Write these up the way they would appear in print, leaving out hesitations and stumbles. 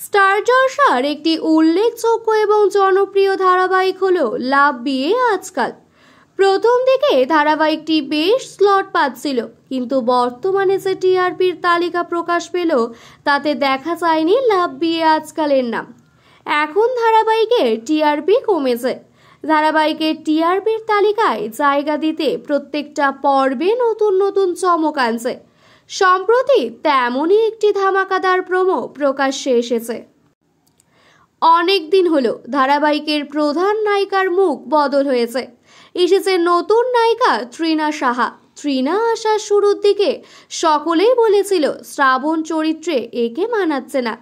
Star জলসার একটি উল্লেখযোগ্য এবং জনপ্রিয় ধারাবাহিক হলো লাভ বিয়ে আজকাল। প্রথম দিকে ধারাবাহিকটি বেশ স্লট পাচ্ছিল, কিন্তু বর্তমানে যে টিআরপির তালিকা প্রকাশ পেল তাতে দেখা যায়নি লাভ বিয়ে আজকালের নাম। এখন ধারাবাহিকের টিআরপি কমেছে। ধারাবাহিকের টিআরপির তালিকায় জায়গা দিতে প্রত্যেকটা পর্বে নতুন নতুন চমক আনছে। সম্প্রতি তেমনই একটি ধামাকাদার প্রোমো প্রকাশ্যে এসেছে। অনেক দিন হলো ধারাবাহিকের প্রধান নায়িকার মুখ বদল হয়েছে। এসেছে নতুন নায়িকা তৃণা সাহা। তৃণা আসার শুরুর দিকে সকলেই বলেছিল শ্রাবণ চরিত্রে একে মানাচ্ছে না,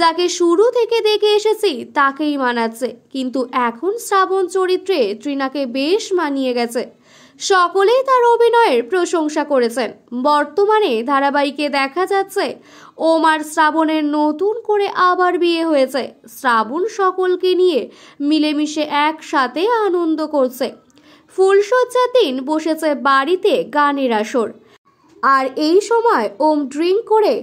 যাকে শুরু থেকে দেখে এসেছি তাকেই মানাচ্ছে, কিন্তু এখন শ্রাবণ চরিত্রে তৃণাকে বেশ মানিয়ে গেছে। সকলেই তার অভিনয়ের প্রশংসা করেছেন। বর্তমানে ধারাবাহিকে দেখা যাচ্ছে ওম আর শ্রাবণের নতুন করে আবার বিয়ে হয়েছে। শ্রাবণ সকলকে নিয়ে মিলেমিশে একসাথে আনন্দ করছে। ফুলসজ্জার দিন বসেছে বাড়িতে গানের আসর। আর এই সময় ওম ড্রিঙ্ক করে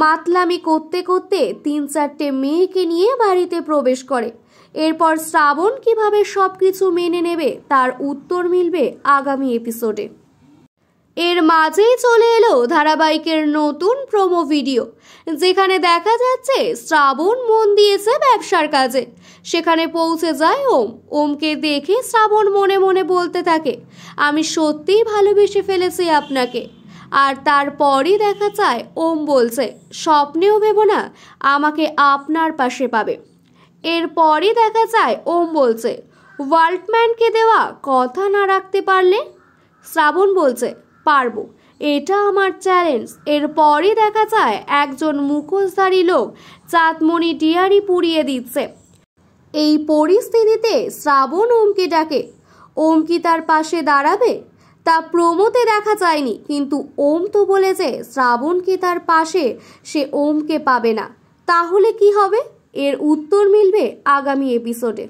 মাতলামি করতে করতে ৩-৪টে মেয়েকে নিয়ে বাড়িতে প্রবেশ করে। এরপর শ্রাবণ কিভাবে সবকিছু মেনে নেবে তার উত্তর মিলবে আগামী এপিসোডে। এর মাঝেই চলে এলো ধারাবাহিকের নতুন প্রোমো ভিডিও, যেখানে দেখা যাচ্ছে শ্রাবণ মন দিয়েছে ব্যবসার কাজে। সেখানে পৌঁছে যায় ওম। ওমকে দেখে শ্রাবণ মনে মনে বলতে থাকে, আমি সত্যিই ভালোবেসে ফেলেছি আপনাকে। আর তারপরই দেখা যায় ওম বলছে, স্বপ্নেও ভেবো না আমাকে আপনার পাশে পাবে। এরপরই দেখা যায় ওম বলছে, ওয়ার্ল্ডম্যানকে দেওয়া কথা না রাখতে পারলে? শ্রাবণ বলছে, পারবো, এটা আমার চ্যালেঞ্জ। এরপরই দেখা যায় একজন মুখোশধারী লোক চাঁদমণি ডিয়ারি পুড়িয়ে দিচ্ছে। এই পরিস্থিতিতে শ্রাবণ ওমকে ডাকে। ওম কি তার পাশে দাঁড়াবে? তা প্রোমোতে দেখা যায়নি, কিন্তু ওম তো বলেছে শ্রাবণকে তার পাশে সে ওমকে পাবে না। তাহলে কি হবে? এর উত্তর মিলবে আগামী এপিসোডে।